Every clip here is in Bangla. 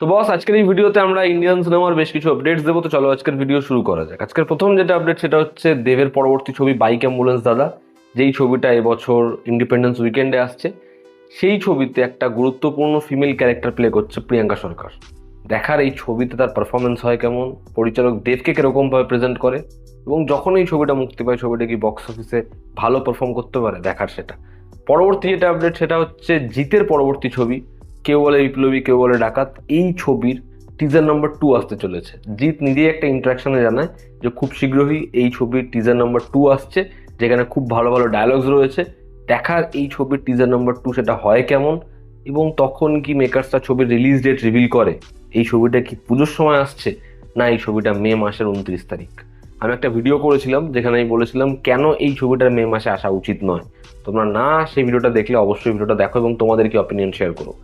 তো বস, আজকের এই ভিডিওতে আমরা ইন্ডিয়ান সিনেমার বেশ কিছু আপডেটস দেবো। তো চলো আজকের ভিডিও শুরু করা যাক। আজকের প্রথম যেটা আপডেট সেটা হচ্ছে দেবের পরবর্তী ছবি বাইক অ্যাম্বুলেন্স দাদা, যেই ছবিটা এবছর ইন্ডিপেন্ডেন্স উইকেন্ডে আসছে। সেই ছবিতে একটা গুরুত্বপূর্ণ ফিমেল ক্যারেক্টার প্লে করছে প্রিয়াঙ্কা সরকার। দেখার এই ছবিতে তার পারফরমেন্স হয় কেমন, পরিচালক দেবকে কিরকমভাবে প্রেজেন্ট করে, এবং যখন এই ছবিটা মুক্তি পায় ছবিটা কি বক্স অফিসে ভালো পারফর্ম করতে পারে, দেখার সেটা। পরবর্তী যেটা আপডেট সেটা হচ্ছে জিতের পরবর্তী ছবি, কেউ বলে বিপ্লবী কেউ বলে ডাকাত, এই ছবির টিজার নাম্বার 2 আসতে চলেছে। জিৎ নিজেই একটা ইন্টারাকশনে জানায় যে খুব শীঘ্রই এই ছবির টিজার নাম্বার 2 আসছে, যেখানে খুব ভালো ভালো ডায়লগস রয়েছে। দেখার এই ছবির টিজার নাম্বার 2 সেটা হয় কেমন, এবং তখন কি মেকার্সটা ছবির রিলিজ ডেট রিভিল করে, এই ছবিটা কি পুজোর সময় আসছে না এই ছবিটা মে মাসের 29 তারিখ। আমি একটা ভিডিও করেছিলাম যেখানে আমি বলেছিলাম কেন এই ছবিটার মে মাসে আসা উচিত নয়। তোমরা না সেই ভিডিওটা দেখলে অবশ্যই ভিডিওটা দেখো এবং তোমাদের কি অপিনিয়ন শেয়ার করো।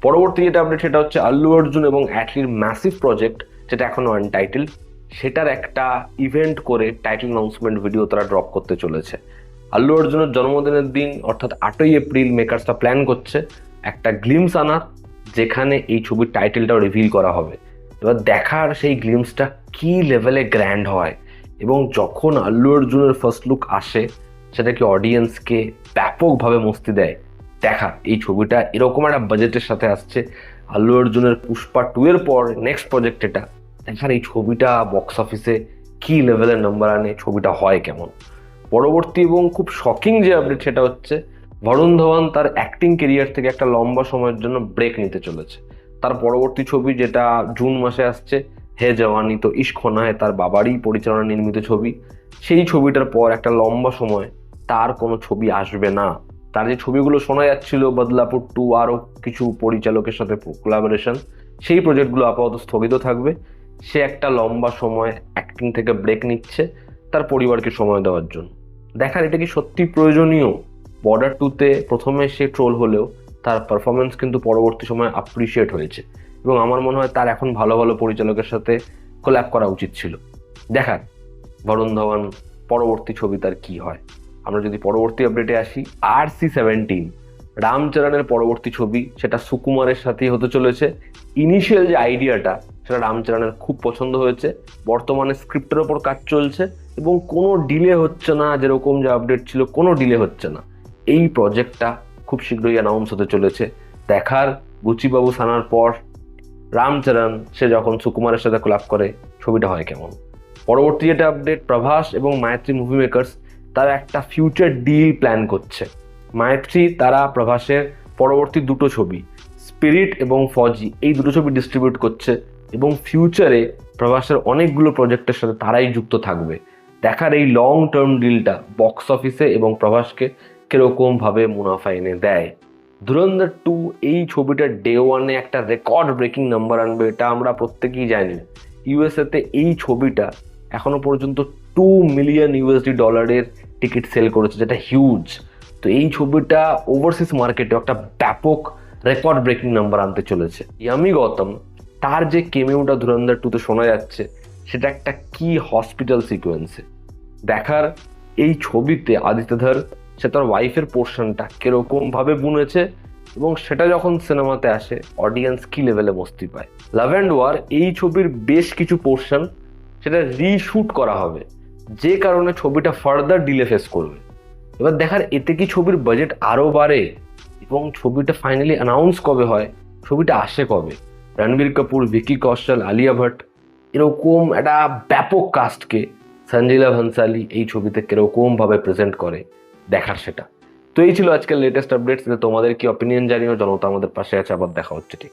পরবর্তী যেটা আপডেট সেটা হচ্ছে আল্লু অর্জুন এবং অ্যাটলির ম্যাসিভ প্রজেক্ট, যেটা এখনো আনটাইটেল, সেটার একটা ইভেন্ট করে টাইটেল অ্যানাউন্সমেন্ট ভিডিও তারা ড্রপ করতে চলেছে। আল্লু অর্জুনের জন্মদিনের দিন অর্থাৎ 8ই এপ্রিল মেকার্সটা প্ল্যান করছে একটা গ্লিমস আনার, যেখানে এই ছবির টাইটেলটাও রিভিল করা হবে। এবার দেখার সেই গ্লিমসটা কি লেভেলে গ্র্যান্ড হয়, এবং যখন আল্লু অর্জুনের ফার্স্ট লুক আসে সেটা কি অডিয়েন্সকে ব্যাপকভাবে মস্তি দেয়। দেখা এই ছবিটা এরকম একটা বাজেটের সাথে আসছে, আল্লু অর্জুনের পুষ্পা 2 এর পর নেক্সট প্রজেক্ট এটা। দেখার এই ছবিটা বক্স অফিসে কি লেভেলের নাম্বার আনে, ছবিটা হয় কেমন। পরবর্তী এবং খুব শকিং যে আপডেট সেটা হচ্ছে বরুণ ধাওয়ান তার অ্যাক্টিং কেরিয়ার থেকে একটা লম্বা সময়ের জন্য ব্রেক নিতে চলেছে। তার পরবর্তী ছবি যেটা জুন মাসে আসছে, হে জওয়ানি তো ইশক হোনা হ্যায়, তার বাবারই পরিচালনা নির্মিত ছবি। সেই ছবিটার পর একটা লম্বা সময় তার কোনো ছবি আসবে না। তার যে ছবিগুলো শোনা যাচ্ছিল বদলাপুর 2 আরও কিছু পরিচালকের সাথে কোলাবোরেশন, সেই প্রজেক্টগুলো আপাতত স্থগিত থাকবে। সে একটা লম্বা সময় অ্যাক্টিং থেকে ব্রেক নিচ্ছে তার পরিবারকে সময় দেওয়ার জন্য। দেখার এটা কি সত্যি প্রয়োজনীয়। বর্ডার 2-তে প্রথমে সে ট্রোল হলেও তার পারফরমেন্স কিন্তু পরবর্তী সময় অ্যাপ্রিসিয়েট হয়েছে, এবং আমার মনে হয় তার এখন ভালো ভালো পরিচালকের সাথে কোল্যাব করা উচিত ছিল। দেখার বরুণ ধাওয়ান পরবর্তী ছবি তার কি হয়। আমরা যদি পরবর্তী আপডেটে আসি, RC-17 রামচরণের পরবর্তী ছবি, সেটা সুকুমারের সাথেই হতে চলেছে। ইনিশিয়াল যে আইডিয়াটা সেটা রামচরণের খুব পছন্দ হয়েছে। বর্তমানে স্ক্রিপ্টের ওপর কাজ চলছে এবং কোনো ডিলে হচ্ছে না, যেরকম যে আপডেট ছিল কোনো ডিলে হচ্ছে না। এই প্রজেক্টটা খুব শীঘ্রই অ্যানাউন্স হতে চলেছে। দেখার বুচিবাবু সানার পর রামচরণ সে যখন সুকুমারের সাথে কোলাপ করে ছবিটা হয় কেমন। পরবর্তী যেটা আপডেট, প্রভাস এবং মায়াত্রী মুভি মেকার্স তারা একটা ফিউচার ডিল প্ল্যান করছে। মায়াত্রী তারা প্রভাসের পরবর্তী দুটো ছবি স্পিরিট এবং ফজি, এই দুটো ছবি ডিস্ট্রিবিউট করছে, এবং ফিউচারে প্রভাসের অনেকগুলো প্রজেক্টের সাথে তারাই যুক্ত থাকবে। দেখার এই লং টার্ম ডিলটা বক্স অফিসে এবং প্রভাসকে কিরকমভাবে মুনাফা এনে দেয়। ধুরন্ধর 2 এই ছবিটা ডে 1-এ একটা রেকর্ড ব্রেকিং নাম্বার আনবে, এটা আমরা প্রত্যেকেই জানি। ইউএসএতে এই ছবিটা এখনো পর্যন্ত $2 মিলিয়ন টিকিট সেল করেছে, যেটা হিউজ। তো এই ছবিটা ওভারসিজ মার্কেটে একটা ব্যাপক রেকর্ড ব্রেকিং নাম্বার আনতে চলেছে। ইয়ামি গৌতম তার যে কেমিওটা ধুরন্ধর 2-তে শোনা যাচ্ছে সেটা একটা কি হসপিটাল সিকোয়েন্সে। দেখার এই ছবিতে আদিত্যধর সে তার ওয়াইফের পোর্শনটা কিরকম ভাবে বুনেছে, এবং সেটা যখন সিনেমাতে আসে অডিয়েন্স কি লেভেলে মস্তি পায়। লাভ অ্যান্ড ওয়ার এই ছবির বেশ কিছু পোর্শন সেটা রিশুট করা হবে, যে কারণে ছবিটা ফার্দার ডিলে ফেস করবে। এবার দেখার এতে কি ছবির বাজেট আরও বাড়ে, এবং ছবিটা ফাইনালি অ্যানাউন্স কবে হয়, ছবিটা আসে কবে। রণবীর কাপুর, ভিকি কৌশল, আলিয়া ভট্ট, এরকম একটা ব্যাপক কাস্টকে সঞ্জিলা ভনসালি এই ছবিতে কিরকম ভাবে প্রেজেন্ট করে, দেখার সেটা। তো এই ছিল আজকের লেটেস্ট আপডেটস। তোমাদের কি অপিনিয়ন জানিও, জনতা আমাদের পাশে আছে। আবার দেখা হচ্ছে ঠিক।